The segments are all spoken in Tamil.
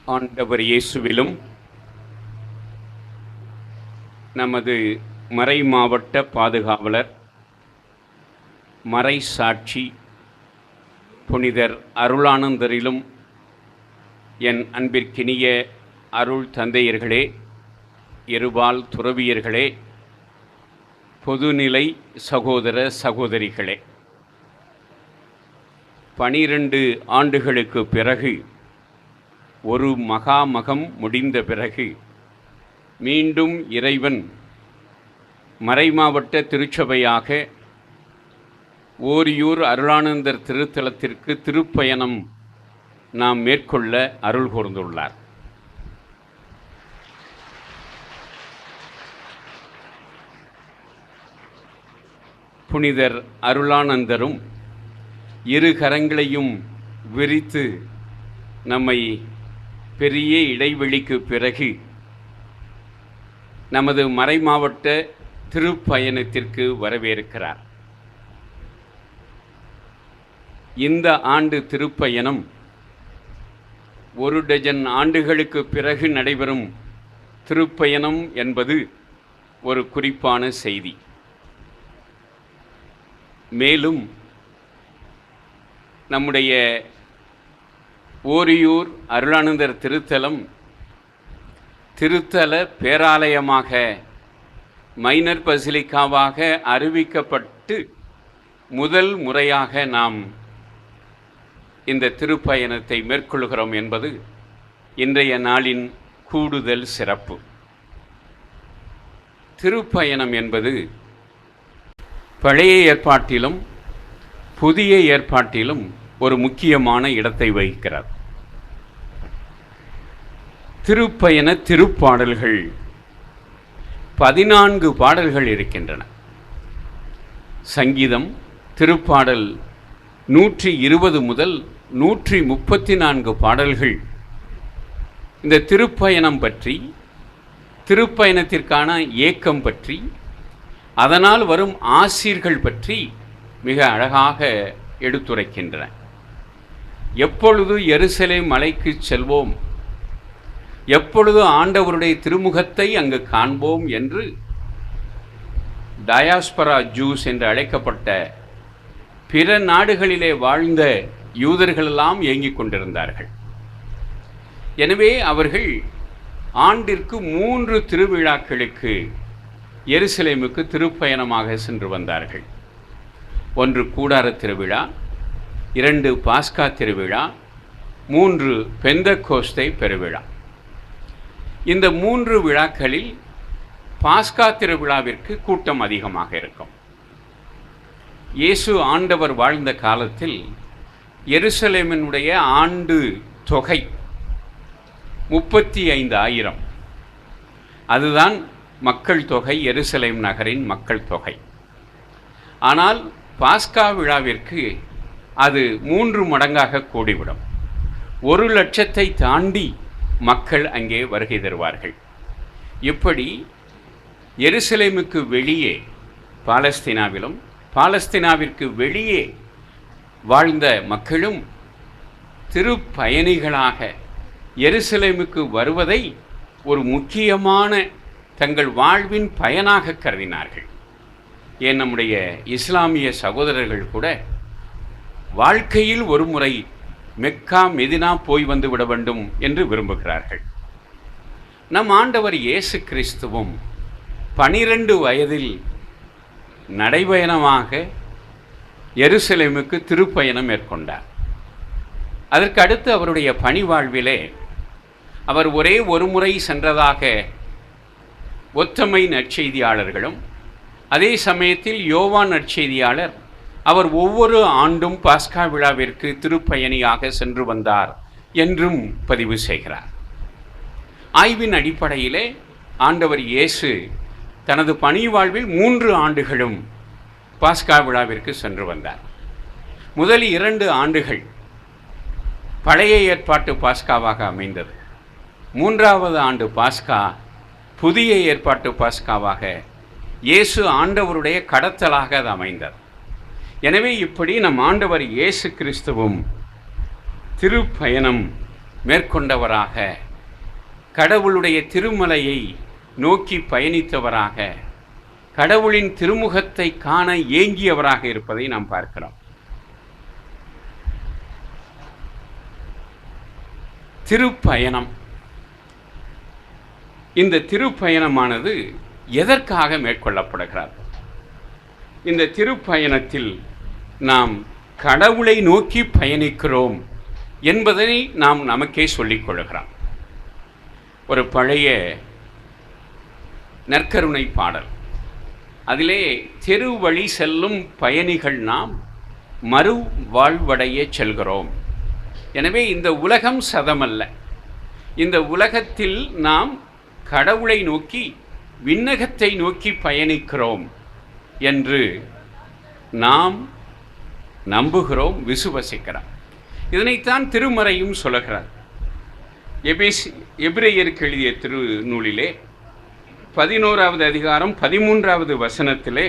ஆண்டவர் இயேசுவிலும் நமது மறை மாவட்ட பாதுகாவலர் மறை சாட்சி புனிதர் அருளானந்தரிலும் என் அன்பிற்கினிய அருள் தந்தையர்களே, இருபால் துறவியர்களே, பொதுநிலை சகோதர சகோதரிகளே, 12 ஆண்டுகளுக்கு பிறகு ஒரு மகாமகம் முடிந்த பிறகு மீண்டும் இறைவன் மறைமாவட்ட திருச்சபையாக ஓரியூர் அருளானந்தர் திருத்தலத்திற்கு திருப்பயணம் நாம் மேற்கொள்ள அருள் கூர்ந்துள்ளார். புனிதர் அருளானந்தரும் இரு கரங்களையும் விரித்து நம்மை பெரிய இடைவெளிக்கு பிறகு நமது மறைமாவட்ட திருப்பயணத்திற்கு வரவேற்கிறார். இந்த ஆண்டு திருப்பயணம் 1 டஜன் ஆண்டுகளுக்கு பிறகு நடைபெறும் திருப்பயணம் என்பது ஒரு குறிப்பான செய்தி. மேலும் நம்முடைய ஓரியூர் அருளானந்தர் திருத்தலம் திருத்தல பேராலயமாக மைனர் பசிலிக்காவாக அறிவிக்கப்பட்டு முதல் முறையாக நாம் இந்த திருப்பயணத்தை மேற்கொள்கிறோம் என்பது இன்றைய நாளின் கூடுதல் சிறப்பு. திருப்பயணம் என்பது பழைய ஏற்பாட்டிலும் புதிய ஏற்பாட்டிலும் ஒரு முக்கியமான இடத்தை வகிக்கிறார். திருப்பயண திருப்பாடல்கள் 14 பாடல்கள் இருக்கின்றன. சங்கீதம் திருப்பாடல் 120 முதல் 134 பாடல்கள் இந்த திருப்பயணம் பற்றி, திருப்பயணத்திற்கான ஏக்கம் பற்றி, அதனால் வரும் ஆசீர்கள் பற்றி மிக அழகாக எடுத்துரைக்கின்றன. எப்பொழுது எருசலேம் மலைக்கு செல்வோம், எப்பொழுது ஆண்டவருடைய திருமுகத்தை அங்கு காண்போம் என்று டயாஸ்பரா ஜூஸ் என்று அழைக்கப்பட்ட பிற நாடுகளிலே வாழ்ந்த யூதர்களெல்லாம் ஏங்கிக் கொண்டிருந்தார்கள். எனவே அவர்கள் ஆண்டிற்கு 3 திருவிழாக்களுக்கு எருசலேமுக்கு திருப்பயணமாக சென்று வந்தார்கள். 1 கூடார திருவிழா, 2 பாஸ்கா திருவிழா, 3 பெந்தகோஸ்தே பெருவிழா. இந்த 3 விழாக்களில் பாஸ்கா திருவிழாவிற்கு கூட்டம் அதிகமாக இருக்கும். இயேசு ஆண்டவர் வாழ்ந்த காலத்தில் எருசலேமினுடைய ஆண்டு தொகை 35,000. அதுதான் மக்கள் தொகை, எருசலேம் நகரின் மக்கள் தொகை. ஆனால் பாஸ்கா விழாவிற்கு அது 3 மடங்காக கூடிவிடும். 1,00,000 தாண்டி மக்கள் அங்கே வருகை தருவார்கள். இப்படி எருசலேமுக்கு வெளியே பாலஸ்தீனாவிலும் பாலஸ்தீனாவிற்கு வெளியே வாழ்ந்த மக்களும் திருப்பயணிகளாக எருசலேமுக்கு வருவதை ஒரு முக்கியமான தங்கள் வாழ்வின் பயனாக கருதினார்கள். ஏன் நம்முடைய இஸ்லாமிய சகோதரர்கள் கூட வாழ்க்கையில் ஒரு முறை மெக்கா மெதினா போய் வந்து விட வேண்டும் என்று விரும்புகிறார்கள். நம் ஆண்டவர் இயேசு கிறிஸ்துவும் 12 வயதில் நடைபயணமாக எருசலேமுக்கு திருப்பயணம் மேற்கொண்டார். அதற்கு அடுத்து அவருடைய பணி வாழ்விலே அவர் ஒரே ஒரு முறை சென்றதாக ஒத்தமை நற்செய்தியாளர்களும், அதே சமயத்தில் யோவான் நற்செய்தியாளர் அவர் ஒவ்வொரு ஆண்டும் பாஸ்கா விழாவிற்கு திருப்பயணியாக சென்று வந்தார் என்றும் பதிவு செய்கிறார். ஆய்வின் அடிப்படையிலே ஆண்டவர் இயேசு தனது பணி வாழ்வில் 3 ஆண்டுகளும் பாஸ்கா விழாவிற்கு சென்று வந்தார். முதல் 2 ஆண்டுகள் பழைய ஏற்பாட்டு பாஸ்காவாக அமைந்தது. 3வது ஆண்டு பாஸ்கா புதிய ஏற்பாட்டு பாஸ்காவாக இயேசு ஆண்டவருடைய கடத்தலாக அது அமைந்தது. எனவே இப்படி நம் ஆண்டவர் இயேசு கிறிஸ்துவும் திருப்பயணம் மேற்கொண்டவராக, கடவுளுடைய திருமலையை நோக்கி பயணித்தவராக, கடவுளின் திருமுகத்தை காண ஏங்கியவராக இருப்பதை நாம் பார்க்கிறோம். திருப்பயணம். இந்த திருப்பயணமானது எதற்காக மேற்கொள்ளப்படுகிறது? இந்த திருப்பயணத்தில் நாம் கடவுளை நோக்கி பயணிக்கிறோம் என்பதை நாம் நமக்கே சொல்லிக் கொள்கிறோம். ஒரு பழைய நற்கருணை பாடல், அதிலே தெரு வழி செல்லும் பயணிகள் நாம் மறு வாழ்வடைய செல்கிறோம். எனவே இந்த உலகம் சதமல்ல. இந்த உலகத்தில் நாம் கடவுளை நோக்கி, விண்ணகத்தை நோக்கி பயணிக்கிறோம் என்று நாம் நம்புகிறோம், விசுவசிக்கிறோம். இதனைத்தான் திருமறையும் சொல்லுகிறார். எபிரேயருக்கு எழுதிய திருநூலிலே 11வது அதிகாரம் 13வது வசனத்திலே,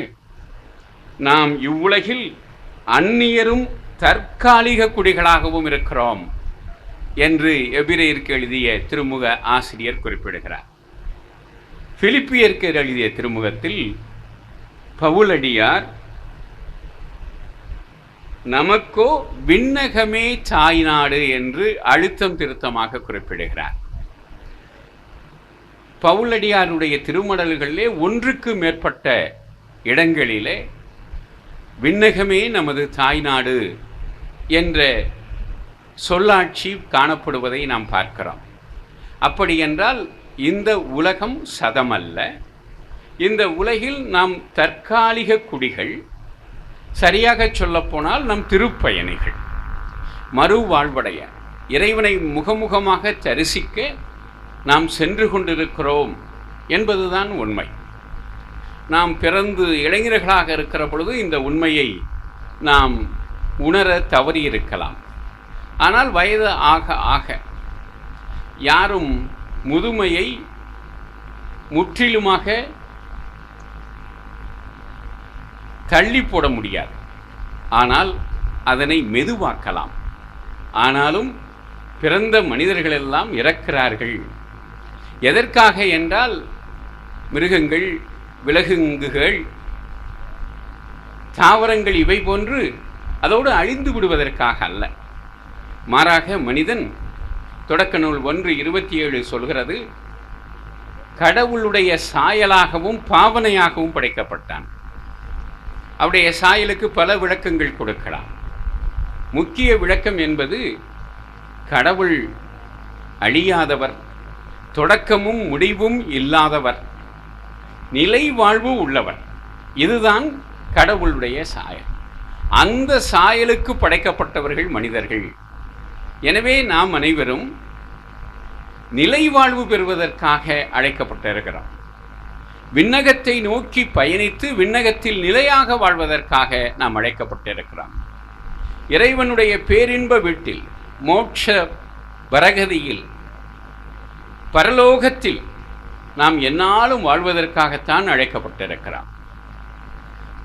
நாம் இவ்வுலகில் அந்நியரும் தற்காலிக குடிகளாகவும் இருக்கிறோம் என்று எபிரேயருக்கு எழுதிய திருமுக ஆசிரியர் குறிப்பிடுகிறார். பிலிப்பியருக்கு எழுதிய திருமுகத்தில் பவுலடியார், நமக்கோ விண்ணகமே தாய்நாடு என்று அழுத்தம் திருத்தமாக குறிப்பிடுகிறார். பவுலடியாருடைய திருமடல்களிலே ஒன்றுக்கு மேற்பட்ட இடங்களிலே விண்ணகமே நமது தாய்நாடு என்ற சொல்லாட்சி காணப்படுவதை நாம் பார்க்கிறோம். அப்படி என்றால் இந்த உலகம் சதமல்ல. இந்த உலகில் நாம் தற்காலிக குடிகள், சரியாக சொல்லப்போனால் நம் திருப்பயணிகள். மறு வாழ்வடைய, இறைவனை முகமுகமாக தரிசிக்க நாம் சென்று கொண்டிருக்கிறோம் என்பதுதான் உண்மை. நாம் பிறந்து இளைஞர்களாக இருக்கிற பொழுது இந்த உண்மையை நாம் உணர தவறியிருக்கலாம். ஆனால் வயது ஆக ஆக யாரும் முதுமையை முற்றிலுமாக தள்ளி போட முடியாது. ஆனால் அதனை மெதுவாக்கலாம். ஆனாலும் பிறந்த மனிதர்களெல்லாம் இறக்கிறார்கள். எதற்காக என்றால் மிருகங்கள், விலங்குகள், தாவரங்கள் இவை போன்று அதோடு அழிந்து விடுவதற்காக அல்ல. மாறாக மனிதன், தொடக்க நூல் 1:27 சொல்கிறது, கடவுளுடைய சாயலாகவும் பாவனையாகவும் படைக்கப்பட்டான். அவருடைய சாயலுக்கு பல விளக்கங்கள் கொடுக்கலாம். முக்கிய விளக்கம் என்பது, கடவுள் அழியாதவர், தொடக்கமும் முடிவும் இல்லாதவர், நிலை வாழ்வு உள்ளவர். இதுதான் கடவுளுடைய சாயல். அந்த சாயலுக்கு படைக்கப்பட்டவர்கள் மனிதர்கள். எனவே நாம் அனைவரும் நிலை வாழ்வு பெறுவதற்காக அழைக்கப்பட்டிருக்கிறோம். விண்ணகத்தை நோக்கி பயணித்து விண்ணகத்தில் நிலையாக வாழ்வதற்காக நாம் அழைக்கப்பட்டிருக்கிறோம். இறைவனுடைய பேரின்ப வீட்டில், மோட்ச வரகதியில், பரலோகத்தில் நாம் எந்நாளும் வாழ்வதற்காகத்தான் அழைக்கப்பட்டிருக்கிறோம்.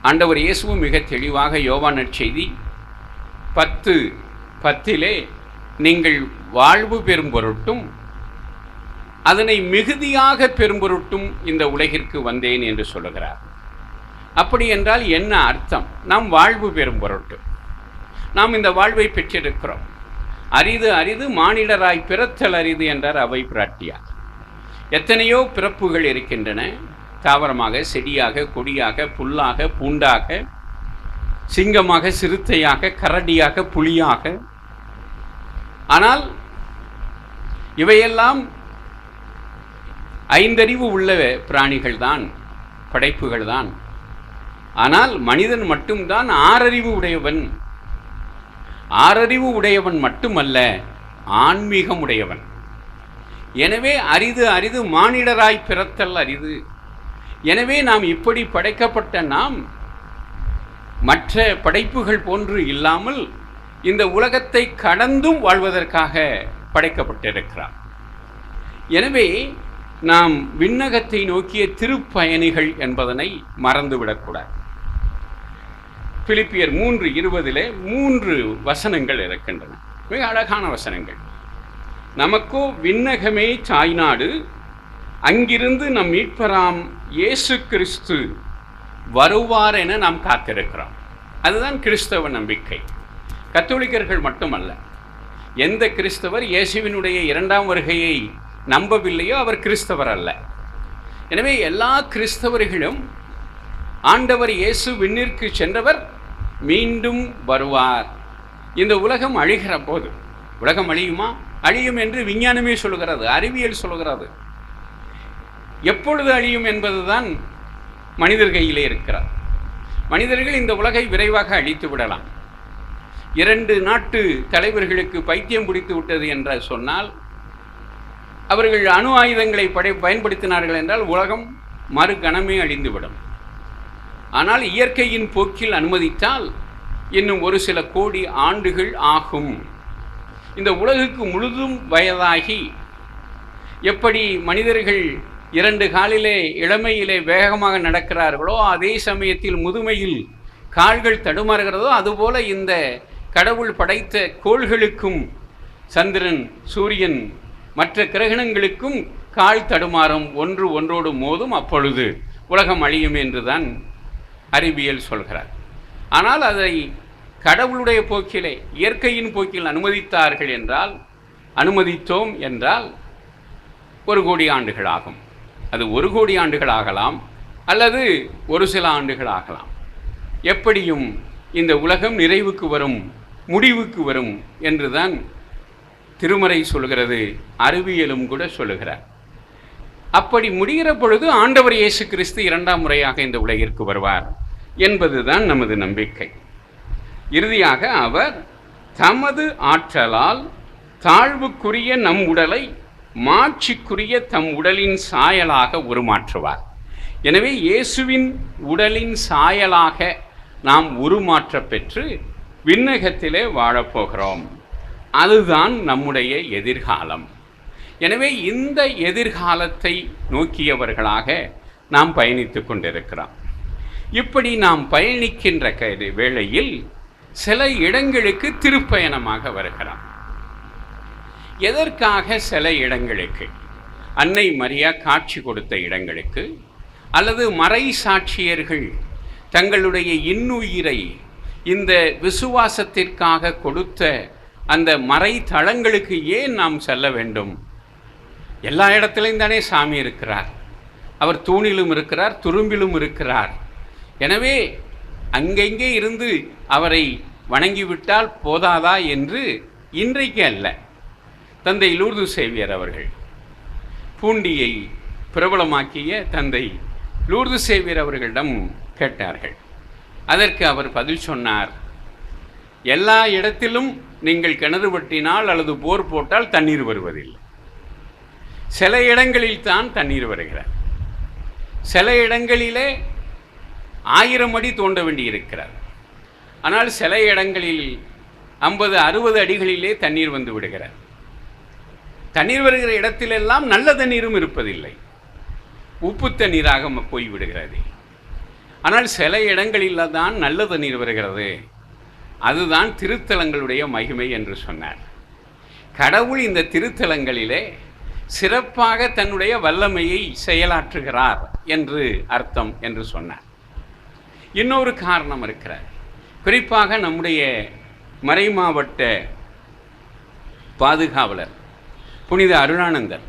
ஆண்டவர் இயேசுவும் மிக தெளிவாக யோவான் நற்செய்தி 10:10 நீங்கள் வாழ்வு பெறும் பொருட்டும் அதனை மிகுதியாக பெறும் பொருட்டும் இந்த உலகிற்கு வந்தேன் என்று சொல்லுகிறார். அப்படி என்றால் என்ன அர்த்தம்? நாம் வாழ்வு பெறும் பொருட்டு நாம் இந்த வாழ்வை பெற்றிருக்கிறோம். அரிது அரிது மானிடராய் பிறத்தல் அரிது என்றார் அவை பிராட்டியார். எத்தனையோ பிறப்புகள் இருக்கின்றன. தாவரமாக, செடியாக, கொடியாக, புல்லாக, பூண்டாக, சிங்கமாக, சிறுத்தையாக, கரடியாக, புலியாக. ஆனால் இவையெல்லாம் ஐந்தறிவு உள்ள பிராணிகள் தான், படைப்புகள் தான். ஆனால் மனிதன் மட்டும்தான் ஆறறிவு உடையவன். ஆறறிவு உடையவன் மட்டுமல்ல, ஆன்மீகம் உடையவன். எனவே அரிது அரிது மானிடராய் பிறத்தல் அரிது. எனவே நாம் இப்படி படைக்கப்பட்ட நாம் மற்ற படைப்புகள் போன்று இல்லாமல் இந்த உலகத்தை கடந்தும் வாழ்வதற்காக படைக்கப்பட்டிருக்கிறார். எனவே நாம் விண்ணகத்தை நோக்கிய திருப்பயணிகள் என்பதனை மறந்துவிடக்கூடாது. பிலிப்பியர் 3:20 3 வசனங்கள் இருக்கின்றன. மிக அழகான வசனங்கள். நமக்கோ விண்ணகமே தாய்நாடு, அங்கிருந்து நம் மீட்பராம் இயேசு கிறிஸ்து வருவார் என நாம் காத்திருக்கிறோம். அதுதான் கிறிஸ்தவ நம்பிக்கை. கத்தோலிக்கர்கள் மட்டுமல்ல, எந்த கிறிஸ்தவர் இயேசுவினுடைய இரண்டாம் வருகையை நம்பவில்லையோ அவர் கிறிஸ்தவர் அல்ல. எனவே எல்லா கிறிஸ்தவர்களும் ஆண்டவர் இயேசு விண்ணிற்கு சென்றவர், மீண்டும் வருவார். இந்த உலகம் அழிகிற போது, உலகம் அழியுமா? அழியும் என்று விஞ்ஞானமே சொல்கிறது, அறிவியல் சொல்கிறது. எப்பொழுது அழியும் என்பதுதான் மனிதர் கையிலே இருக்கிறார். மனிதர்கள் இந்த உலகை விரைவாக அழித்து விடலாம். 2 நாட்டு தலைவர்களுக்கு பைத்தியம் பிடித்து விட்டது என்று சொன்னால், அவர்கள் அணு ஆயுதங்களை பயன்படுத்தினார்கள் என்றால் உலகம் மறு கணமே அழிந்துவிடும். ஆனால் இயற்கையின் போக்கில் அனுமதித்தால் இன்னும் ஒரு சில கோடி ஆண்டுகள் ஆகும். இந்த உலகுக்கு முழுதும் வயதாகி எப்படி மனிதர்கள் 2 காலிலே இளமையிலே வேகமாக நடக்கிறார்களோ, அதே சமயத்தில் முதுமையில் கால்கள் தடுமாறுகிறதோ, அதுபோல இந்த கடவுள் படைத்த கோள்களுக்கும், சந்திரன், சூரியன், மற்ற கிரகணங்களுக்கும் கால் தடுமாறும், ஒன்று ஒன்றோடு மோதும். அப்பொழுது உலகம் அழியும் என்றுதான் அறிவியல் சொல்கிறார். ஆனால் அதை கடவுளுடைய போக்கிலே, இயற்கையின் போக்கில் அனுமதித்தார்கள் என்றால், அனுமதித்தோம் என்றால் 1 கோடி ஆண்டுகள் ஆகும். அது 1 கோடி ஆண்டுகள் ஆகலாம், அல்லது ஒரு சில ஆண்டுகள் ஆகலாம். எப்படியும் இந்த உலகம் நிறைவுக்கு வரும், முடிவுக்கு வரும் என்றுதான் திருமறை சொல்கிறது, அறிவியலும் கூட சொல்லுகிறார். அப்படி முடிகிற பொழுது ஆண்டவர் இயேசு கிறிஸ்து 2ஆம் முறையாக இந்த உலகிற்கு வருவார் என்பதுதான் நமது நம்பிக்கை. இறுதியாக அவர் தமது ஆற்றலால் தாழ்வுக்குரிய நம் உடலை மாட்சிக்குரிய தம் உடலின் சாயலாக உருமாற்றுவார். எனவே இயேசுவின் உடலின் சாயலாக நாம் உருமாற்ற பெற்று விண்ணகத்திலே வாழப்போகிறோம். அதுதான் நம்முடைய எதிர்காலம். எனவே இந்த எதிர்காலத்தை நோக்கியவர்களாக நாம் பயணித்து கொண்டிருக்கிறோம். இப்படி நாம் பயணிக்கின்ற வேளையில் சில இடங்களுக்கு திருப்பயணமாக வருகிறோம். எதற்காக சில இடங்களுக்கு? அன்னை மரியா காட்சி கொடுத்த இடங்களுக்கு, அல்லது மறை சாட்சியர்கள் தங்களுடைய இன்னுயிரை இந்த விசுவாசத்திற்காக கொடுத்த அந்த மறை தளங்களுக்கு ஏன் நாம் செல்ல வேண்டும்? எல்லா இடத்திலையும் தானே சாமி இருக்கிறார். அவர் தூணிலும் இருக்கிறார், துரும்பிலும் இருக்கிறார். எனவே அங்கெங்கே இருந்து அவரை வணங்கிவிட்டால் போதாதா என்று இன்றைக்கு அல்ல. தந்தை லூர்து சேவியர் அவர்கள், பூண்டியை பிரபலமாக்கிய தந்தை லூர்து சேவியர் அவர்களிடம் கேட்டார்கள். அதற்கு அவர் பதில் சொன்னார், எல்லா இடத்திலும் நீங்கள் கிணறு வெட்டினால் அல்லது போர் போட்டால் தண்ணீர் வருவதில்லை. சில இடங்களில் தான் தண்ணீர் வருகிறார். சில இடங்களிலே 1000 அடி தோண்ட வேண்டியிருக்கிறார். ஆனால் சில இடங்களில் 50-60 அடிகளிலே தண்ணீர் வந்து விடுகிறார். தண்ணீர் வருகிற இடத்திலெல்லாம் நல்ல தண்ணீரும் இருப்பதில்லை, உப்பு தண்ணீராக போய்விடுகிறது. ஆனால் சில இடங்களில் தான் நல்ல தண்ணீர் வருகிறது. அதுதான் திருத்தலங்களுடைய மகிமை என்று சொன்னார். கடவுள் இந்த திருத்தலங்களிலே சிறப்பாக தன்னுடைய வல்லமையை செயலாற்றுகிறார் என்று அர்த்தம் என்று சொன்னார். இன்னொரு காரணம் இருக்கிறார். குறிப்பாக நம்முடைய மறைமாவட்ட பாதுகாவலர் புனித அருளானந்தர்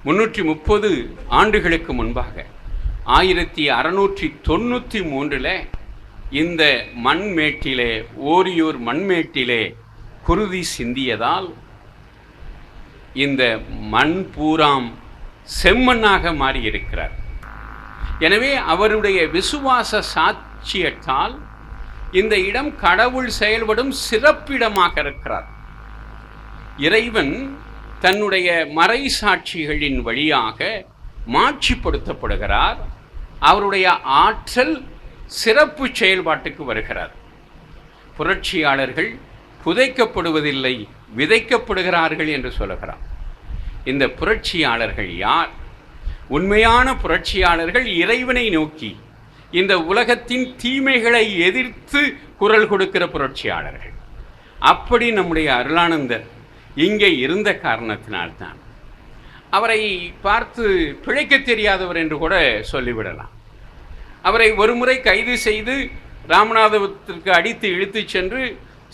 330 ஆண்டுகளுக்கு முன்பாக 1693 இந்த மண்மேட்டிலே, ஓரியூர் மண்மேட்டிலே குருதி சிந்தியதால் இந்த மண் பூராம் செம்மண்ணாக மாறியிருக்கிறார். எனவே அவருடைய விசுவாச சாட்சியத்தால் இந்த இடம் கடவுள் செயல்படும் சிறப்பிடமாக இருக்கிறார். இறைவன் தன்னுடைய மறை சாட்சிகளின் வழியாக மாட்சிப்படுத்தப்படுகிறார். அவருடைய ஆற்றல் சிறப்பு செயல்பாட்டுக்கு வருகிறார். புரட்சியாளர்கள் புதைக்கப்படுவதில்லை, விதைக்கப்படுகிறார்கள் என்று சொல்லுகிறார். இந்த புரட்சியாளர்கள் யார்? உண்மையான புரட்சியாளர்கள் இறைவனை நோக்கி இந்த உலகத்தின் தீமைகளை எதிர்த்து குரல் கொடுக்கிற புரட்சியாளர்கள். அப்படி நம்முடைய அருளானந்தர் இங்கே இருந்த காரணத்தினால்தான். அவரை பார்த்து பிழைக்க தெரியாதவர் என்று கூட சொல்லிவிடலாம். அவரை ஒருமுறை கைது செய்து ராமநாதபுரத்திற்கு அடித்து இழுத்து சென்று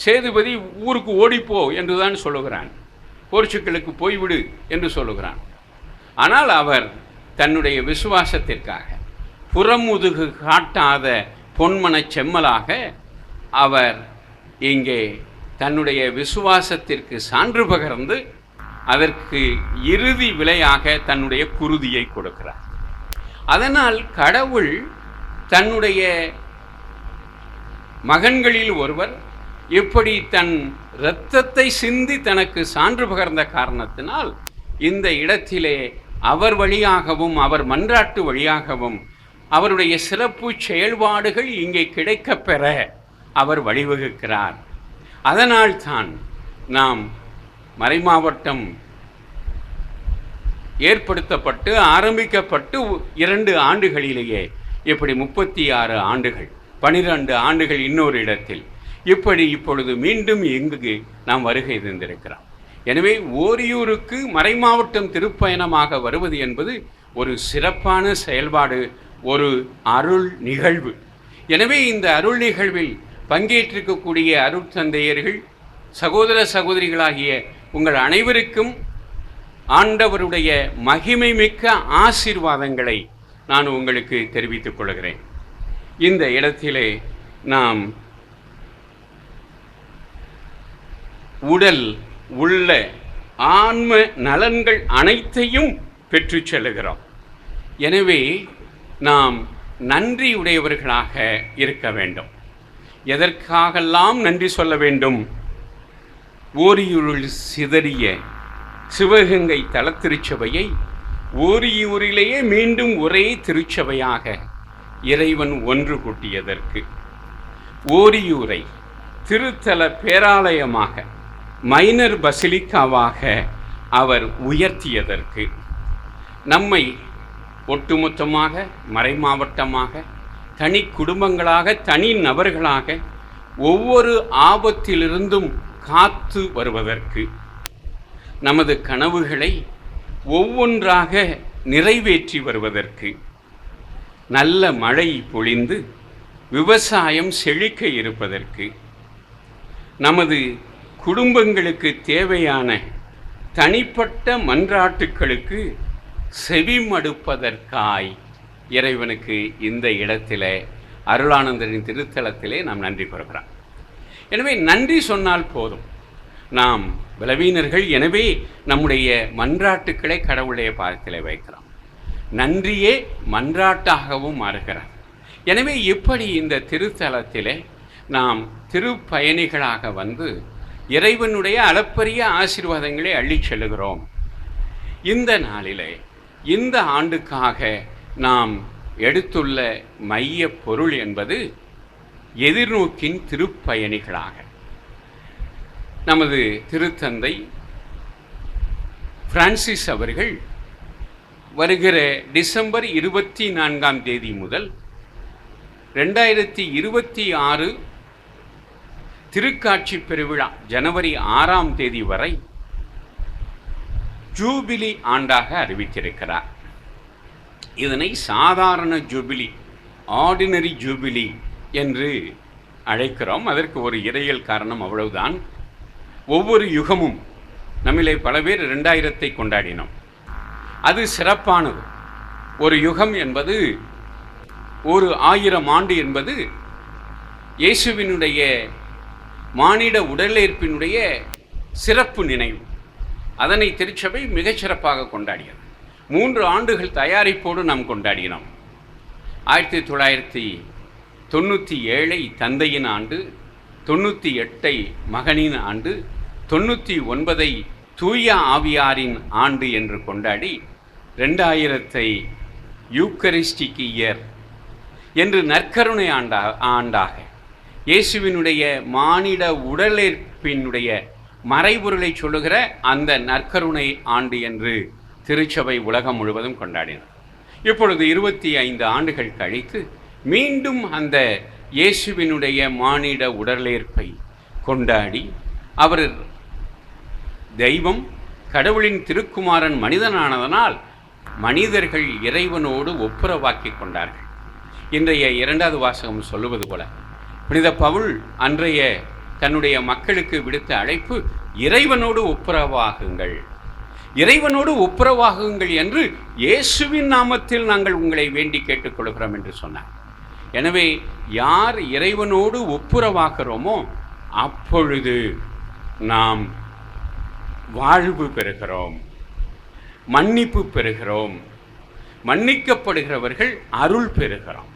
சேதுபதி ஊருக்கு ஓடிப்போ என்றுதான் சொல்லுகிறான், போர்ச்சுக்கலுக்கு போய்விடு என்று சொல்லுகிறான். ஆனால் அவர் தன்னுடைய விசுவாசத்திற்காக புறமுதுகு காட்டாத பொன்மனச் செம்மலாக அவர் இங்கே தன்னுடைய விசுவாசத்திற்கு சான்று பகர்ந்து அதற்கு இறுதி விலையாக தன்னுடைய குருதியை கொடுக்கிறார். அதனால் கடவுள் தன்னுடைய மகன்களில் ஒருவர் இப்படி தன் இரத்தத்தை சிந்தி தனக்கு சான்று பகர்ந்த காரணத்தினால் இந்த இடத்திலே அவர் வழியாகவும் அவர் மன்றாட்டு வழியாகவும் அவருடைய சிறப்பு செயல்பாடுகள் இங்கே கிடைக்கப்பெற அவர் வழிவகுக்கிறார். அதனால்தான் நாம் மறைமாவட்டம் ஏற்படுத்தப்பட்டு ஆரம்பிக்கப்பட்டு 2 ஆண்டுகளிலேயே இப்படி 36 ஆண்டுகள், 12 ஆண்டுகள் இன்னொரு இடத்தில், இப்படி இப்பொழுது மீண்டும் இங்கு நாம் வருகை தந்திருக்கிறோம். எனவே ஓரியூருக்கு மறைமாவட்டம் திருப்பயணமாக வருவது என்பது ஒரு சிறப்பான செயல்பாடு, ஒரு அருள் நிகழ்வு. எனவே இந்த அருள் நிகழ்வில் பங்கேற்றிருக்கக்கூடிய அருட்தந்தையர்கள், சகோதர சகோதரிகளாகிய உங்கள் அனைவருக்கும் ஆண்டவருடைய மகிமை மிக்க ஆசீர்வாதங்களை நான் உங்களுக்கு தெரிவித்துக் கொள்கிறேன். இந்த இடத்திலே நாம் உடல் உள்ள ஆன்ம நலன்கள் அனைத்தையும் பெற்று செல்லுகிறோம். எனவே நாம் நன்றியுடையவர்களாக இருக்க வேண்டும். எதற்காகெல்லாம் நன்றி சொல்ல வேண்டும்? ஓரியூரில் சிதறிய சிவகங்கை தலத்திருச்சபையை ஓரியூரிலேயே மீண்டும் ஒரே திருச்சபையாக இறைவன் ஒன்று கூட்டியதற்கு, ஓரியூரை திருத்தல பேராலயமாக மைனர் பசிலிக்காவாக அவர் உயர்த்தியதற்கு, நம்மை ஒட்டுமொத்தமாக மறைமாவட்டமாக தனி குடும்பங்களாக தனி நபர்களாக ஒவ்வொரு ஆபத்திலிருந்தும் காத்து வருவதற்கு, நமது கனவுகளை ஒவ்வொன்றாக நிறைவேற்றி வருவதற்கு, நல்ல மழை பொழிந்து விவசாயம் செழிக்க இருப்பதற்கு, நமது குடும்பங்களுக்கு தேவையான தனிப்பட்ட மன்றாட்டுக்களுக்கு செவிமடுப்பதற்காய் இறைவனுக்கு இந்த இடத்திலே அருளானந்தரின் திருத்தலத்திலே நாம் நன்றி கூறுகிறோம். எனவே நன்றி சொன்னால் போதும். நாம் பலவீனர்கள், எனவே நம்முடைய மன்றாட்டுக்களை கடவுளுடைய பாதத்திலே வைக்கிறோம். நன்றியே மன்றாட்டாகவும் மாறுகிறார். எனவே இப்படி இந்த திருத்தலத்திலே நாம் திருப்பயணிகளாக வந்து இறைவனுடைய அளப்பரிய ஆசீர்வாதங்களை அள்ளிச் செல்லுகிறோம். இந்த நாளிலே இந்த ஆண்டுக்காக நாம் எடுத்துள்ள மைய பொருள் என்பது எதிர்நோக்கின் திருப்பயணிகளாக. நமது திருத்தந்தை பிரான்சிஸ் அவர்கள் வருகிற டிசம்பர் 24 முதல் 2026 திருக்காட்சி பெருவிழா ஜனவரி 6 வரை ஜூபிலி ஆண்டாக அறிவித்திருக்கிறார். இதனை சாதாரண ஜூபிலி, ஆர்டினரி ஜூபிலி என்று அழைக்கிறோம். அதற்கு ஒரு இறையியல் காரணம், அவ்வளவுதான். ஒவ்வொரு யுகமும் நம்மிலே பல பேர் 2000 கொண்டாடினோம். அது சிறப்பானது. ஒரு யுகம் என்பது, ஒரு 1000 ஆண்டு என்பது இயேசுவினுடைய மானிட உடலேற்பினுடைய சிறப்பு நினைவு. அதனை திருச்சபை மிகச்சிறப்பாக கொண்டாடியது. 3 ஆண்டுகள் தயாரிப்போடு நாம் கொண்டாடினோம். 1997 தந்தையின் ஆண்டு, 98 மகனின் ஆண்டு, 99 தூய ஆவியாரின் ஆண்டு என்று கொண்டாடி 2000 யூக்கரிஸ்டிக் இயர் என்று நற்கருணை ஆண்டாக இயேசுவினுடைய மானிட உடலேற்பினுடைய மறைபொருளை சொல்லுகிற அந்த நற்கருணை ஆண்டு என்று திருச்சபை உலகம் முழுவதும் கொண்டாடினார். இப்பொழுது 25 ஆண்டுகள் கழித்து மீண்டும் அந்த இயேசுவினுடைய மானிட உடலேற்பை கொண்டாடி அவர் தெய்வம் கடவுளின் திருக்குமாரன் மனிதனானதனால் மனிதர்கள் இறைவனோடு ஒப்புரவாக்கிக் கொண்டார்கள். இன்றைய 2வது வாசகம் சொல்லுவது போல புனித பவுல் அன்றைய தன்னுடைய மக்களுக்கு விடுத்த அழைப்பு, இறைவனோடு ஒப்புரவாகுங்கள், இறைவனோடு ஒப்புரவாகுங்கள் என்று இயேசுவின் நாமத்தில் நாங்கள் உங்களை வேண்டி கேட்டுக்கொள்கிறோம் என்று சொன்னார். எனவே யார் இறைவனோடு ஒப்புரவாகிறோமோ அப்பொழுது நாம் வாழ்வு பெறுகிறோம், மன்னிப்பு பெறுகிறோம், மன்னிக்கப்படுகிறவர்கள் அருள் பெறுகிறோம்.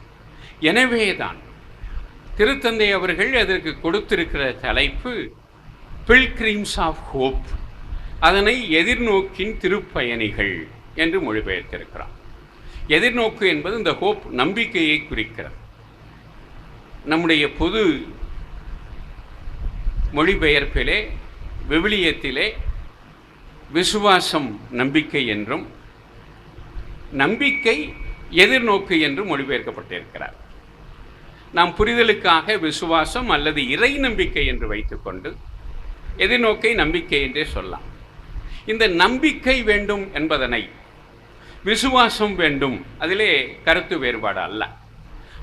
எனவேதான் திருத்தந்தை அவர்கள் அதற்கு கொடுத்திருக்கிற தலைப்பு பில்கிரிம்ஸ் ஆஃப் ஹோப், அதனை எதிர்நோக்கின் திருப்பயணிகள் என்று மொழிபெயர்த்திருக்கிறார். எதிர்நோக்கு என்பது இந்த ஹோப் நம்பிக்கையை குறிக்கிறது. நம்முடைய பொது மொழிபெயர்ப்பிலே விவிலியத்திலே விசுவாசம் நம்பிக்கை என்றும் நம்பிக்கை எதிர்நோக்கு என்றும் மொழிபெயர்க்கப்பட்டிருக்கிறார். நாம் புரிதலுக்காக விசுவாசம் அல்லது இறை நம்பிக்கை என்று வைத்துக்கொண்டு எதிர்நோக்கை நம்பிக்கை என்றே சொல்லலாம். இந்த நம்பிக்கை வேண்டும் என்பதனை விசுவாசம் வேண்டும், அதிலே கருத்து வேறுபாடு அல்ல.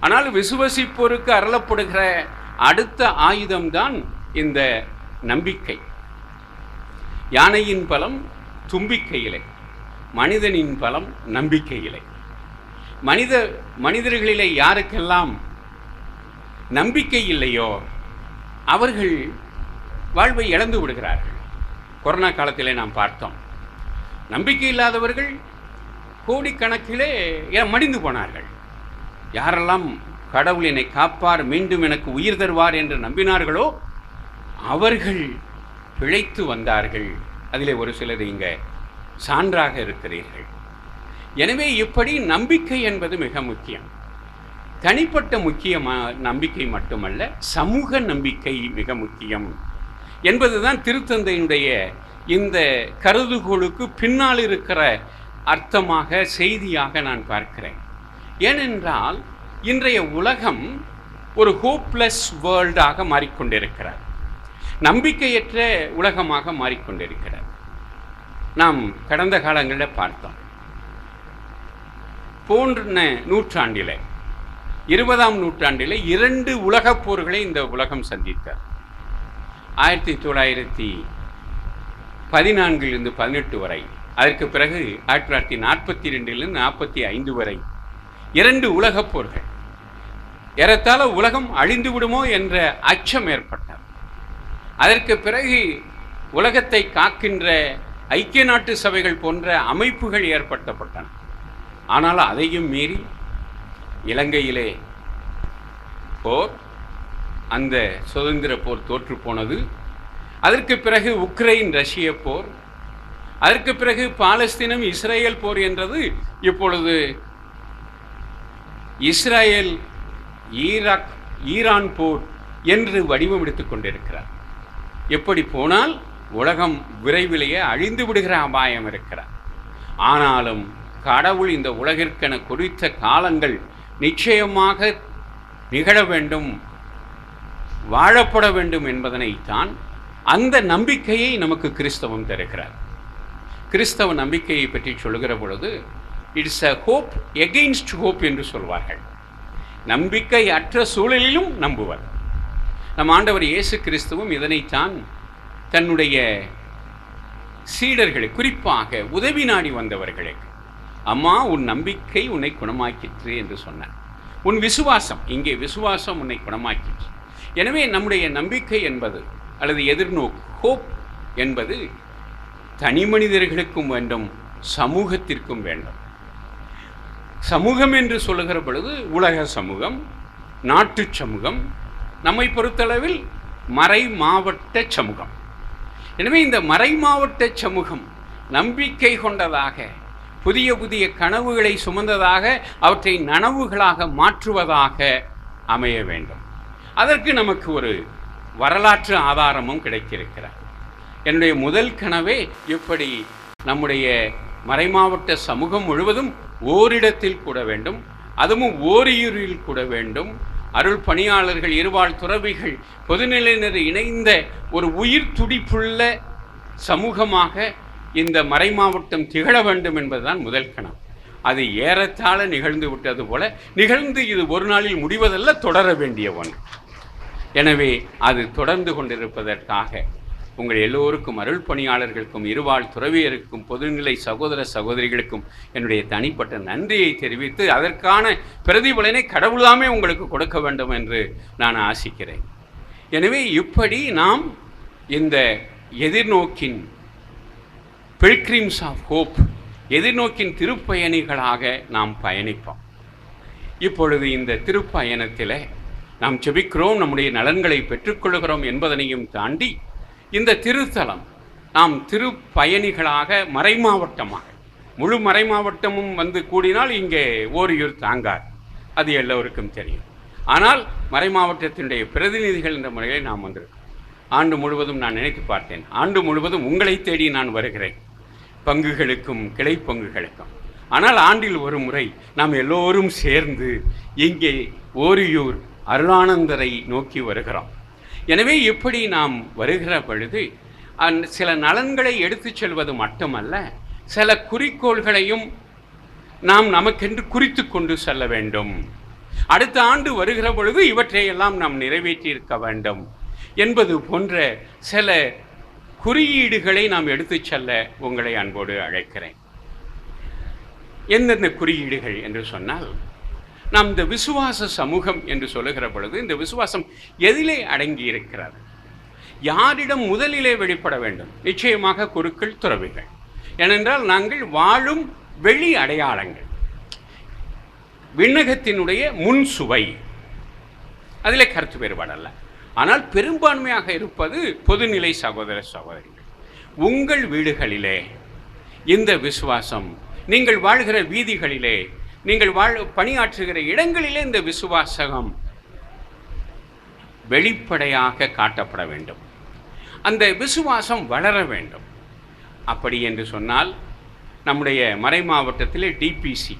ஆனால் விசுவசிப்போருக்கு அருளப்படுகிற அடுத்த ஆயுதம்தான் இந்த நம்பிக்கை. யானையின் பலம் தும்பிக்கையிலே, மனிதனின் பலம் நம்பிக்கையிலே. மனிதர்களிலே யாருக்கெல்லாம் நம்பிக்கை இல்லையோ அவர்கள் வாழ்வை இழந்து விடுகிறார்கள். கொரோனா காலத்திலே நாம் பார்த்தோம், நம்பிக்கை இல்லாதவர்கள் கோடிக்கணக்கிலே மடிந்து போனார்கள். யாரெல்லாம் கடவுள் என்னை காப்பார், மீண்டும் எனக்கு உயிர் தருவார் என்று நம்பினார்களோ அவர்கள் பிழைத்து வந்தார்கள். அதிலே ஒரு சிலர் இங்கே சான்றாக இருக்கிறீர்கள். எனவே இப்படி நம்பிக்கை என்பது மிக முக்கியம். தனிப்பட்ட நம்பிக்கை மட்டுமல்ல, சமூக நம்பிக்கை மிக முக்கியம் என்பதுதான் திருத்தந்தையினுடைய இந்த கருதுகோளுக்கு பின்னால் இருக்கிற அர்த்தமாக, செய்தியாக நான் பார்க்கிறேன். ஏனென்றால் இன்றைய உலகம் ஒரு ஹோப்லெஸ் வேர்ல்டாக மாறிக்கொண்டிருக்கிறார், நம்பிக்கையற்ற உலகமாக மாறிக்கொண்டிருக்கிறார். நாம் கடந்த காலங்களில் பார்த்தோம், போன்ற நூற்றாண்டில் 20ஆம் நூற்றாண்டில் 2 உலகப் போர்களை இந்த உலகம் சந்தித்தார். 1914 18 வரை, அதற்கு பிறகு 1942 45 வரை 2 உலகப் போர்கள். ஏறத்தாழ உலகம் அழிந்து விடுமோ என்ற அச்சம் ஏற்பட்டது. அதற்கு பிறகு உலகத்தை காக்கின்ற ஐக்கிய நாட்டு சபைகள் போன்ற அமைப்புகள் ஏற்படுத்தப்பட்டன. ஆனால் அதையும் மீறி இலங்கையிலே போர், அந்த சுதந்திர போர் தோற்று போனது. அதற்கு பிறகு உக்ரைன் ரஷ்ய போர், அதற்கு பிறகு பாலஸ்தீனம் இஸ்ரேல் போர் என்றது இப்பொழுது இஸ்ரேல் ஈரான் போர் என்று வடிவம் எடுத்துக் கொண்டிருக்கிறார். எப்படி போனால் உலகம் விரைவிலேயே அழிந்து விடுகிற அபாயம் இருக்கிறார். ஆனாலும் கடவுள் இந்த உலகிற்கென குறித்த காலங்கள் நிச்சயமாக நிகழ வேண்டும், வாழப்பட வேண்டும் என்பதனைத்தான் அந்த நம்பிக்கையை நமக்கு கிறிஸ்தவம் தருகிறார். கிறிஸ்தவ நம்பிக்கையை பற்றி சொல்லுகிற பொழுது it's a hope against hope என்று சொல்வார்கள். நம்பிக்கை அற்ற சூழலிலும் நம்புவர். நம் ஆண்டவர் இயேசு கிறிஸ்துவும் இதனைத்தான் தன்னுடைய சீடர்களை, குறிப்பாக உதவி நாடி வந்தவர்களே, அம்மா உன் நம்பிக்கை உன்னை குணமாக்கிற்று என்று சொன்னார். உன் விசுவாசம், இங்கே விசுவாசம் உன்னை குணமாக்கிற்று. எனவே நம்முடைய நம்பிக்கை என்பது அல்லது எதிர்நோக்கு ஹோப் என்பது தனி மனிதர்களுக்கும் வேண்டும், சமூகத்திற்கும் வேண்டும். சமூகம் என்று சொல்லுகிற பொழுது உலக சமூகம், நாட்டு சமூகம், நம்மை பொறுத்தளவில் மறை மாவட்ட சமூகம். எனவே இந்த மறை மாவட்ட சமூகம் நம்பிக்கை கொண்டதாக, புதிய புதிய கனவுகளை சுமந்ததாக, அவற்றை நனவுகளாக மாற்றுவதாக அமைய வேண்டும். அதற்கு நமக்கு ஒரு வரலாற்று ஆதாரமும் கிடைத்திருக்கிறது. என்னுடைய முதல் கனவே இப்படி நம்முடைய மறைமாவட்ட சமூகம் முழுவதும் ஓரிடத்தில் கூட வேண்டும், அதுவும் ஓரியூரில் கூட வேண்டும். அருள் பணியாளர்கள், இருவாழ் துறவிகள், பொதுநிலையினர் இணைந்த ஒரு உயிர் துடிப்புள்ள சமூகமாக இந்த மறைமாவட்டம் திகழ வேண்டும் என்பதுதான் முதல் கனவு. அது ஏறத்தாழ நிகழ்ந்து விட்டது போல நிகழ்ந்து இது ஒரு நாளில் முடிவதல்ல, தொடர வேண்டிய ஒன்று. எனவே அது தொடர்ந்து கொண்டிருப்பதற்காக உங்கள் எல்லோருக்கும், அருள் பணியாளர்களுக்கும், இருவாழ் துறவியருக்கும், பொதுநிலை சகோதர சகோதரிகளுக்கும் என்னுடைய தனிப்பட்ட நன்றியை தெரிவித்து அதற்கான பிரதிபலனை கடவுளாமே உங்களுக்கு கொடுக்க வேண்டும் என்று நான் ஆசிக்கிறேன். எனவே இப்படி நாம் இந்த எதிர்நோக்கின் பில்கிரிம்ஸ் ஆஃப் ஹோப், எதிர்நோக்கின் திருப்பயணிகளாக நாம் பயணிப்போம். இப்பொழுது இந்த திருப்பயணத்தில் நாம் ஜெபிக்கிறோம், நம்முடைய நலன்களை பெற்றுக்கொள்கிறோம் என்பதனையும் தாண்டி இந்த திருத்தலம் நாம் திருப்பயணிகளாக மறைமாவட்டமாக, முழு மறைமாவட்டமும் வந்து கூடினால் இங்கே ஓரியூர் தாங்கார், அது எல்லோருக்கும் தெரியும். ஆனால் மறைமாவட்டத்தினுடைய பிரதிநிதிகள் என்ற முறையில் நாம் வந்திருக்கோம். ஆண்டு முழுவதும் நான் நினைத்து பார்த்தேன், ஆண்டு முழுவதும் உங்களை தேடி நான் வருகிறேன், பங்குகளுக்கும் கிளை பங்குகளுக்கும். ஆனால் ஆண்டில் ஒரு முறை நாம் எல்லோரும் சேர்ந்து இங்கே ஓரியூர் அருளானந்தரை நோக்கி வருகிறோம். எனவே இப்படி நாம் வருகிற பொழுது சில நலன்களை எடுத்துச் செல்வது மட்டுமல்ல, சில குறிக்கோள்களையும் நாம் நமக்கென்று குறித்து கொண்டு செல்ல வேண்டும். அடுத்த ஆண்டு வருகிற பொழுது இவற்றையெல்லாம் நாம் நிறைவேற்றியிருக்க வேண்டும் என்பது போன்ற சில குறியீடுகளை நாம் எடுத்துச் செல்ல உங்களை அன்போடு அழைக்கிறேன். எந்தெந்த குறியீடுகள் என்று சொன்னால், நாம் இந்த விசுவாச சமூகம் என்று சொல்லுகிற பொழுது இந்த விசுவாசம் எதிலே அடங்கி இருக்கிறது, யாரிடம் முதலிலே வெளிப்பட வேண்டும்? நிச்சயமாக குருக்கள், துறவிகள். ஏனென்றால் நாங்கள் வாழும் வெளி அடையாளங்கள், விண்ணகத்தினுடைய முன் சுவை, அதிலே கருத்து வேறுபாடல்ல. ஆனால் பெரும்பான்மையாக இருப்பது பொதுநிலை சகோதர சகோதரிகள். உங்கள் வீடுகளிலே இந்த விசுவாசம், நீங்கள் வாழ்கிற வீதிகளிலே, நீங்கள் பணியாற்றுகிற இடங்களிலே இந்த விசுவாசம் வெளிப்படையாக காட்டப்பட வேண்டும். அந்த விசுவாசம் வளர வேண்டும். அப்படி என்று சொன்னால் நம்முடைய மறை மாவட்டத்திலே டிபிசி,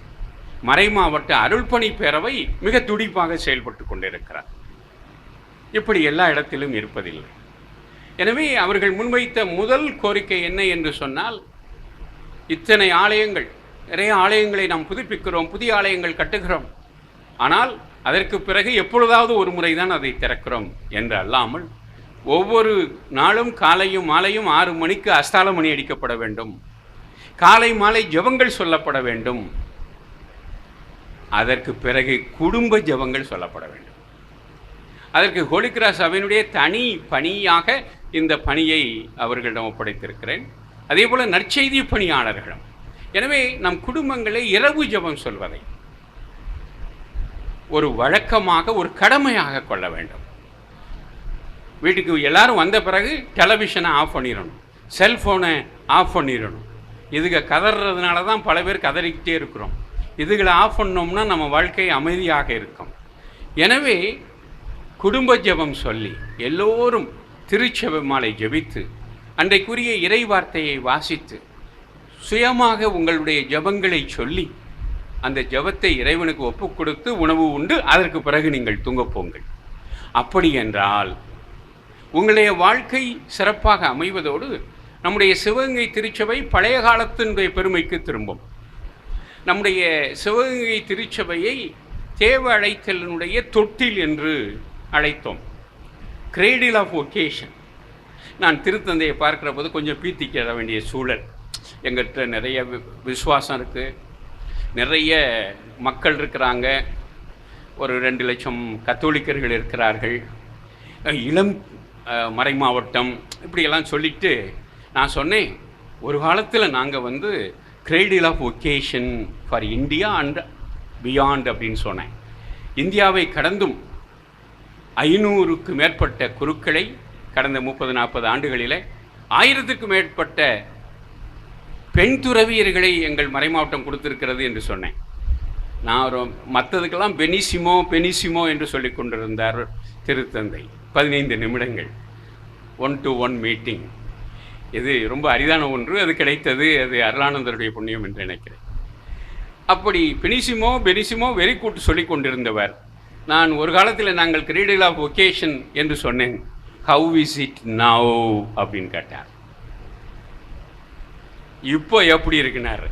மறைமாவட்ட அருள்பணி பேரவை மிக துடிப்பாக செயல்பட்டு கொண்டிருக்கிறார். இப்படி எல்லா இடத்திலும் இருப்பதில்லை. எனவே அவர்கள் முன்வைத்த முதல் கோரிக்கை என்ன என்று சொன்னால், இத்தனை ஆலயங்கள், நிறைய ஆலயங்களை நாம் புதுப்பிக்கிறோம், புதிய ஆலயங்கள் கட்டுகிறோம், ஆனால் அதற்கு பிறகு எப்பொழுதாவது ஒரு முறை தான் அதை திறக்கிறோம் என்று அல்லாமல் ஒவ்வொரு நாளும் காலையும் மாலையும் 6 மணிக்கு அஸ்தால மணி அடிக்கப்பட வேண்டும், காலை மாலை ஜெபங்கள் சொல்லப்பட வேண்டும், அதற்கு பிறகு குடும்ப ஜெபங்கள் சொல்லப்பட வேண்டும். அதற்கு ஹோலி கிராஸ் அவையினுடைய தனி பணியாக இந்த பணியை அவர்களிடம் ஒப்படைத்திருக்கிறேன். அதே போல நற்செய்தி பணியாளர்களும். எனவே நம் குடும்பங்களை இரவு ஜெபம் சொல்வதை ஒரு வழக்கமாக, ஒரு கடமையாக கொள்ள வேண்டும். வீட்டுக்கு எல்லாரும் வந்த பிறகு டெலிவிஷனை ஆஃப் பண்ணிடணும், செல்ஃபோனை ஆஃப் பண்ணிடணும். இதுக கதறதுனால தான் பல பேர் கதறிக்கிட்டே இருக்கிறோம். இதுகளை ஆஃப் பண்ணோம்னா நம்ம வாழ்க்கை அமைதியாக இருக்கும். எனவே குடும்ப ஜெபம் சொல்லி எல்லோரும் திருச்செப மாலை ஜெபித்து அன்றைக்குரிய இறை வார்த்தையை வாசித்து சுயமாக உங்களுடைய ஜெபங்களை சொல்லி அந்த ஜெபத்தை இறைவனுக்கு ஒப்பு கொடுத்து உணவு உண்டு அதற்கு பிறகு நீங்கள் தூங்கப்போங்கள். அப்படி என்றால் உங்களுடைய வாழ்க்கை சிறப்பாக அமைவதோடு நம்முடைய சிவகங்கை திருச்சபை பழைய காலத்தினுடைய பெருமைக்கு திரும்பும். நம்முடைய சிவகங்கை திருச்சபையை தேவ அழைத்தலினுடைய தொட்டில் என்று அழைத்தோம், கிரேடில் ஆஃப் ஒகேஷன். நான் திருத்தந்தையை பார்க்குற போது கொஞ்சம் பீத்திக்கிட வேண்டிய சூழல். எங்கிட்ட நிறைய விசுவாசம் இருக்குது, நிறைய மக்கள் இருக்கிறாங்க, ஒரு 2 லட்சம் கத்தோலிக்கர்கள் இருக்கிறார்கள், இளம் மறை மாவட்டம், இப்படியெல்லாம் சொல்லிட்டு நான் சொன்னேன், ஒரு காலத்தில் நாங்கள் cradle of vocation for India and beyond அப்படின்னு சொன்னேன். இந்தியாவை கடந்தும் 500க்கு மேற்பட்ட குருக்களை கடந்த 30-40 ஆண்டுகளில் 1000க்கும் மேற்பட்ட பெண் துறவியர்களை எங்கள் மறைமாவட்டம் கொடுத்திருக்கிறது என்று சொன்னேன். நான் மற்றதுக்கெல்லாம் பெனிசிமோ என்று சொல்லி கொண்டிருந்தார் திருத்தந்தை. 15 நிமிடங்கள் 1-to-1 மீட்டிங். இது ரொம்ப அரிதான ஒன்று, அது கிடைத்தது, அது அருளானந்தருடைய புண்ணியம் என்று நினைக்கிறேன். அப்படி பெனிசிமோ வெரி குட் சொல்லி கொண்டிருந்தவர். நான் ஒரு காலத்தில் நாங்கள் கிரீடல் ஆஃப் ஒகேஷன் என்று சொன்னேன். ஹவு இஸ் இட் நவ் அப்படின்னு கேட்டார். இப்போ எப்படி இருக்குனார்,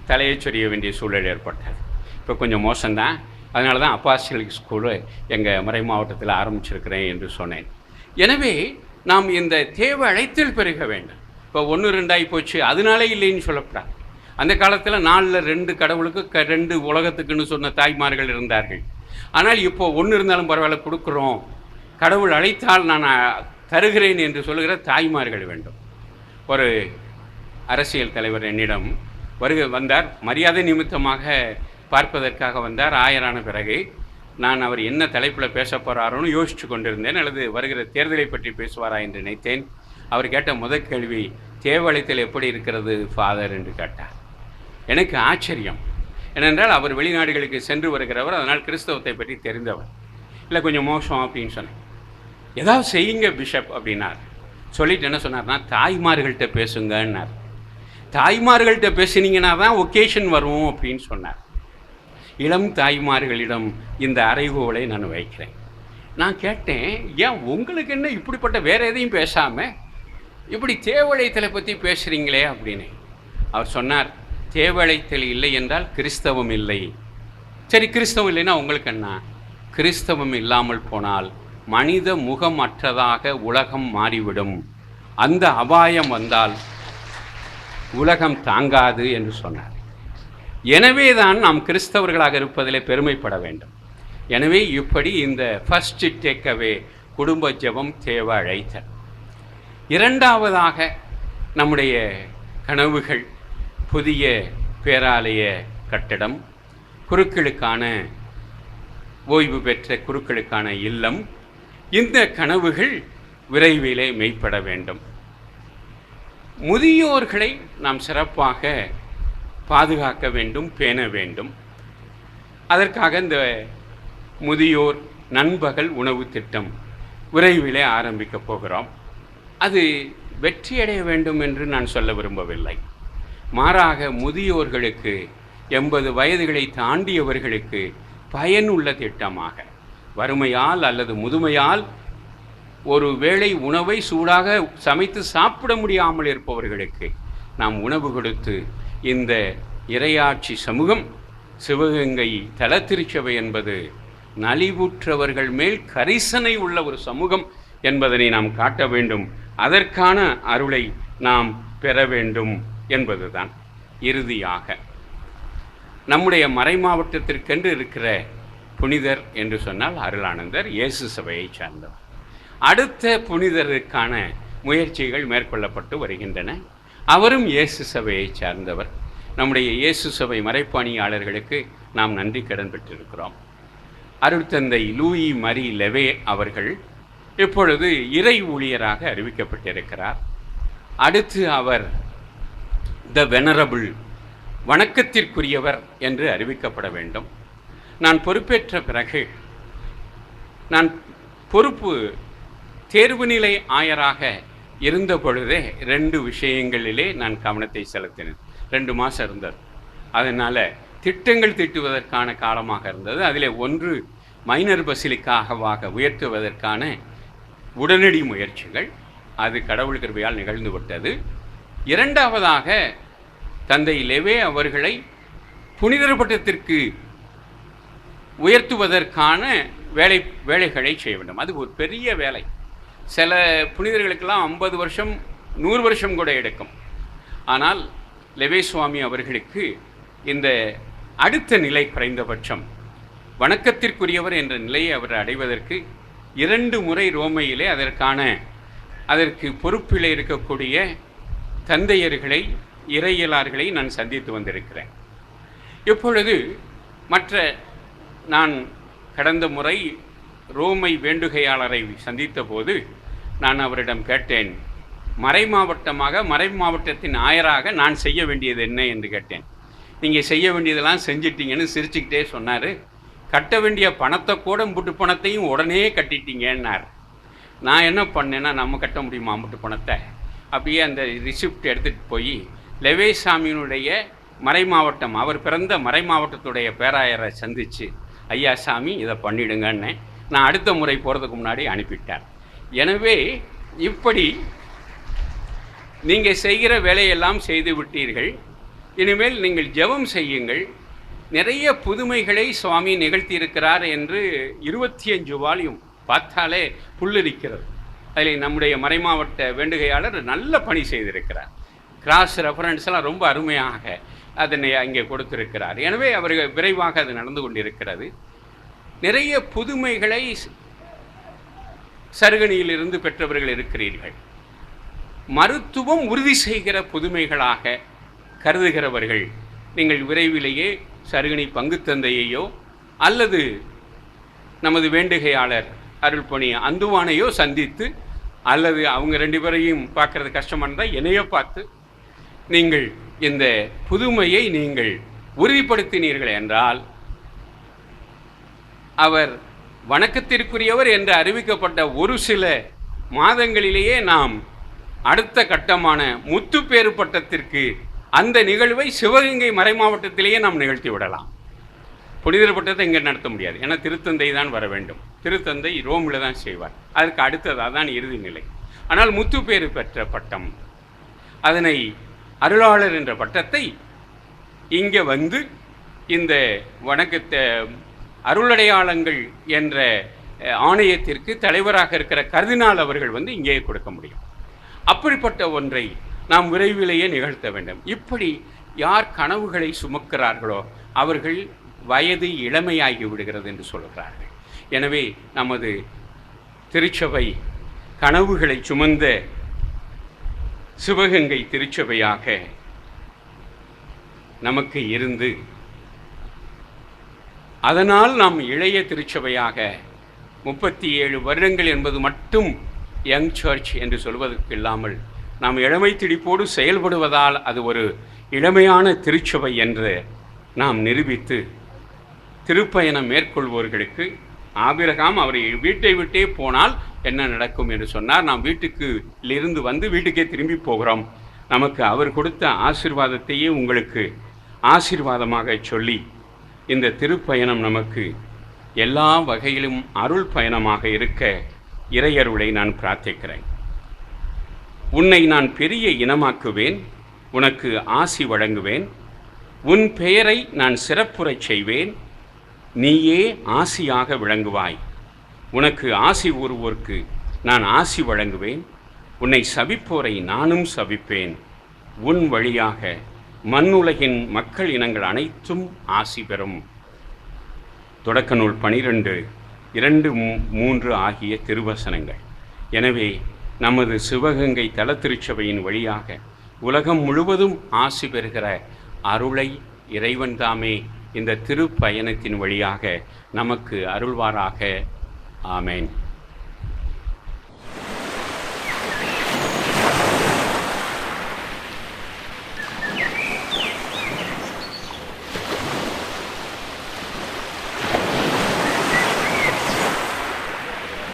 தலையை சொரிய வேண்டிய சூழல் ஏற்பட்டது. இப்போ கொஞ்சம் மோசம்தான். அதனால தான் அப்பாஸ்டலிக் ஸ்கூலு எங்கள் மறை மாவட்டத்தில் ஆரம்பிச்சிருக்கிறேன் என்று சொன்னேன். எனவே நாம் இந்த தேவ அழைத்தல் பெருக வேண்டும். இப்போ 1 2 ஆகி போச்சு அதனாலே இல்லைன்னு சொல்லக்கூடாது. அந்த காலத்தில் 4ல் 2 கடவுளுக்கு 2 உலகத்துக்குன்னு சொன்ன தாய்மார்கள் இருந்தார்கள். ஆனால் இப்போ 1 இருந்தாலும் பரவாயில்ல கொடுக்குறோம், கடவுள் அழைத்தால் நான் தருகிறேன் என்று சொல்லுகிற தாய்மார்கள் வேண்டும். ஒரு அரசியல் தலைவர் என்னிடம் வந்தார். மரியாதை நிமித்தமாக பார்ப்பதற்காக வந்தார். ஆயரான பிறகு நான் அவர் என்ன தலைப்பில் பேச போகிறாரோன்னு யோசித்து கொண்டிருந்தேன். அல்லது வருகிற தேர்தலை பற்றி பேசுவாரா என்று நினைத்தேன். அவர் கேட்ட முதல் கேள்வி, தேவழைத்தல் எப்படி இருக்கிறது ஃபாதர் என்று கேட்டார். எனக்கு ஆச்சரியம். ஏனென்றால் அவர் வெளிநாடுகளுக்கு சென்று வருகிறவர், அதனால் கிறிஸ்தவத்தை பற்றி தெரிந்தவர். இல்லை கொஞ்சம் மோசம் அப்படின்னு சொன்னேன். ஏதாவது செய்யுங்க பிஷப் அப்படின்னார். சொல்லிட்டு என்ன சொன்னார்னா, தாய்மார்கள்ட்ட பேசுங்கன்னார். தாய்மார்கள்ட்ட பேசுனீங்கன்னா தான் ஒகேஷன் வரும் அப்படின்னு சொன்னார். இளம் தாய்மார்களிடம் இந்த அறைகூவலை நான் வைக்கிறேன். நான் கேட்டேன், ஏன் உங்களுக்கு என்ன இப்படிப்பட்ட வேறு எதையும் பேசாமல் இப்படி தேவழைத்தலை பற்றி பேசுகிறீங்களே அப்படின்னு. அவர் சொன்னார், தேவழைத்தல் இல்லை என்றால் கிறிஸ்தவம் இல்லை. சரி, கிறிஸ்தவம் இல்லைன்னா உங்களுக்கு என்ன? கிறிஸ்தவம் இல்லாமல் போனால் மனித முகம் அற்றதாக உலகம் மாறிவிடும். அந்த அபாயம் வந்தால் உலகம் தாங்காது என்று சொன்னார். எனவே தான் நாம் கிறிஸ்தவர்களாக இருப்பதிலே பெருமைப்பட வேண்டும். எனவே இப்படி இந்த ஃபர்ஸ்ட் டேக்அவே குடும்ப ஜெபம், தேவ அழைத்தல். இரண்டாவதாக நம்முடைய கனவுகள், புதிய பேராலய கட்டடம், குருக்களுக்கான ஓய்வு பெற்ற குருக்களுக்கான இல்லம். இந்த கனவுகள் விரைவிலே மெய்ப்பட வேண்டும். முதியோர்களை நாம் சிறப்பாக பாதுகாக்க வேண்டும், பேண வேண்டும். அதற்காக இந்த முதியோர் நண்பகல் உணவு திட்டம் விரைவிலே ஆரம்பிக்கப் போகிறோம். அது வெற்றியடைய வேண்டும் என்று நான் சொல்ல விரும்பவில்லை. மாறாக முதியோர்களுக்கு, 80 வயதுகளை தாண்டியவர்களுக்கு பயனுள்ள திட்டமாக, வறுமையால் அல்லது முதுமையால் ஒரு வேளை உணவை சூடாக சமைத்து சாப்பிட முடியாமல் இருப்பவர்களுக்கு நாம் உணவு கொடுத்து, இந்த இறையாட்சி சமூகம், சிவகங்கை தலத்திருச்சபை என்பது நலிவுற்றவர்கள் மேல் கரிசனை உள்ள ஒரு சமூகம் என்பதனை நாம் காட்ட வேண்டும். அதற்கான அருளை நாம் பெற வேண்டும் என்பதுதான். இறுதியாக நம்முடைய மறை மாவட்டத்திற்கென்று இருக்கிற புனிதர் என்று சொன்னால் அருளானந்தர், இயேசு சபையை சார்ந்தவர். அடுத்த புனிதருக்கான முயற்சிகள் மேற்கொள்ளப்பட்டு வருகின்றன. அவரும் இயேசு சபையை சார்ந்தவர். நம்முடைய இயேசு சபை மறைப்பணியாளர்களுக்கு நாம் நன்றி கடன் பெற்றிருக்கிறோம். அருட்தந்தை லூயி மரி லெவே அவர்கள் இப்பொழுது இறை ஊழியராக அறிவிக்கப்பட்டிருக்கிறார். அடுத்து அவர் த வெனரபிள், வணக்கத்திற்குரியவர் என்று அறிவிக்கப்பட வேண்டும். நான் பொறுப்பேற்ற பிறகு நான் பொறுப்பு தேர்வு நிலை ஆயராக இருந்த பொழுதே 2 விஷயங்களிலே நான் கவனத்தை செலுத்தினேன். 2 மாதம் இருந்தது. அதனால் திட்டங்கள் தீட்டுவதற்கான காலமாக இருந்தது. அதில் ஒன்று மைனர் பசிலிக்காகவாக உயர்த்துவதற்கான உடனடி முயற்சிகள். அது கடவுள் கிருபையால் நிகழ்ந்து விட்டது. இரண்டாவதாக தந்தை லெவே அவர்களை புனிதர் பட்டத்திற்கு உயர்த்துவதற்கான வேலைகளை செய்ய வேண்டும். அது ஒரு பெரிய வேலை. சில புனிதர்களுக்கெல்லாம் 50 வருஷம் 100 வருஷம் கூட எடுக்கும். ஆனால் லெவே சுவாமி அவர்களுக்கு இந்த அடுத்த நிலை, குறைந்தபட்சம் வணக்கத்திற்குரியவர் என்ற நிலையை அவர் அடைவதற்கு 2 முறை ரோமையிலே அதற்கு பொறுப்பில் இருக்கக்கூடிய தந்தையர்களை, இறையியலார்களை நான் சந்தித்து வந்திருக்கிறேன். இப்பொழுது நான் கடந்த முறை ரோமை வேண்டுகையாளரை சந்தித்த போது நான் அவரிடம் கேட்டேன், மறை மாவட்டத்தின் ஆயராக நான் செய்ய வேண்டியது என்ன என்று கேட்டேன். நீங்கள் செய்ய வேண்டியதெல்லாம் செஞ்சிட்டீங்கன்னு சிரிச்சுக்கிட்டே சொன்னார். கட்ட வேண்டிய பணத்தை கூட அம்புட்டு பணத்தையும் உடனே கட்டிட்டீங்கன்னார். நான் என்ன பண்ணேன்னா, நம்ம கட்ட முடியுமா அம்புட்டு பணத்தை? அப்படியே அந்த ரிசிப்ட் எடுத்துகிட்டு போய் லெவே சாமியினுடைய மறை மாவட்டம், அவர் பிறந்த மறை மாவட்டத்துடைய பேராயரை சந்தித்து, ஐயா சாமி இதை பண்ணிடுங்கன்னு நான் அடுத்த முறை போகிறதுக்கு முன்னாடி அனுப்பிட்டார். எனவே இப்படி நீங்கள் செய்கிற வேலையெல்லாம் செய்து விட்டீர்கள். இனிமேல் நீங்கள் ஜெபம் செய்யுங்கள். நிறைய புதுமைகளை சுவாமி நிகழ்த்தியிருக்கிறார் என்று 25 வால்யூம் பார்த்தாலே புல்லரிக்கிறது. அதில் நம்முடைய மறைமாவட்ட வேண்டுகையாளர் நல்ல பணி செய்திருக்கிறார். கிராஸ் ரெஃபரன்ஸ்லாம் ரொம்ப அருமையாக அதனை அங்கே கொடுத்திருக்கிறார். எனவே அவர்கள் விரைவாக அது நடந்து கொண்டிருக்கிறது. நிறைய புதுமைகளை சருகணியிலிருந்து பெற்றவர்கள் இருக்கிறீர்கள். மருத்துவம் உறுதி செய்கிற புதுமைகளாக கருதுகிறவர்கள் நீங்கள் விரைவிலேயே சருகணி பங்கு தந்தையையோ அல்லது நமது வேண்டுகையாளர் அருள்பணி அந்துவானையோ சந்தித்து, அல்லது அவங்க 2 பேரையும் பார்க்கறது கஷ்டமாக இருந்தால் என்னையோ பார்த்து நீங்கள் இந்த புதுமையை நீங்கள் உறுதிப்படுத்தினீர்கள் என்றால், அவர் வணக்கத்திற்குரியவர் என்று அறிவிக்கப்பட்ட ஒரு சில மாதங்களிலேயே நாம் அடுத்த கட்டமான முத்துப்பேறு பட்டத்திற்கு அந்த நிகழ்வை சிவகங்கை மறை மாவட்டத்திலேயே நாம் நிகழ்த்தி விடலாம். புனிதர் பட்டத்தை இங்கே நடத்த முடியாது. ஏன்னா திருத்தந்தை தான் வர வேண்டும். திருத்தந்தை ரோமில் தான் செய்வார். அதற்கு அடுத்ததாக தான் இறுதி நிலை. ஆனால் முத்துப்பேறு பெற்ற பட்டம், அதனை அருளாளர் என்ற பட்டத்தை இங்கே வந்து இந்த வணக்கத்தை அருளடையாளங்கள் என்ற ஆணையத்திற்கு தலைவராக இருக்கிற கர்தினால் அவர்கள் வந்து இங்கேயே கொடுக்க முடியும். அப்படிப்பட்ட ஒன்றை நாம் விரைவிலேயே நிகழ்த்த வேண்டும். இப்படி யார் கனவுகளை சுமக்கிறார்களோ அவர்கள் வயது இளமையாகி விடுகிறது என்று சொல்கிறார்கள். எனவே நமது திருச்சபை கனவுகளை சுமந்த சிவகங்கை திருச்சபையாக நமக்கு இருந்து, அதனால் நாம் இளைய திருச்சபையாக 37 வருடங்கள் என்பது மட்டும் யங் சர்ச் என்று சொல்வதற்கு இல்லாமல் நாம் இளமை திடிப்போடு செயல்படுவதால் அது ஒரு இளமையான திருச்சபை என்று நாம் நிரூபித்து, திருப்பயணம் மேற்கொள்வோர்களுக்கு ஆபிரகாம் அவரை வீட்டை விட்டே போனால் என்ன நடக்கும் என்று சொன்னார். நாம் வீட்டுக்கு வந்து வீட்டுக்கே திரும்பி போகிறோம். நமக்கு அவர் கொடுத்த ஆசீர்வாதத்தையே உங்களுக்கு ஆசீர்வாதமாக சொல்லி, இந்த திருப்பயணம் நமக்கு எல்லா வகையிலும் அருள் பயணமாக இருக்க இறையருளை நான் பிரார்த்திக்கிறேன். உன்னை நான் பெரிய இனமாக்குவேன், உனக்கு ஆசி வழங்குவேன், உன் பெயரை நான் சிறப்புறச் செய்வேன், நீயே ஆசியாக விளங்குவாய். உனக்கு ஆசி கூறுவோர்க்கு நான் ஆசி வழங்குவேன், உன்னை சபிப்போரை நானும் சபிப்பேன், உன் வழியாக மண்ணுலகின் மக்கள் இனங்கள் அனைத்தும் ஆசி பெறும். தொடக்க நூல் 12, 2, 3 ஆகிய திருவசனங்கள். எனவே நமது சிவகங்கை தலத்திருச்சபையின் வழியாக உலகம் முழுவதும் ஆசி பெறுகிற அருளை இறைவன் தாமே இந்த திருப்பயணத்தின் வழியாக நமக்கு அருள்வாராக. ஆமேன்.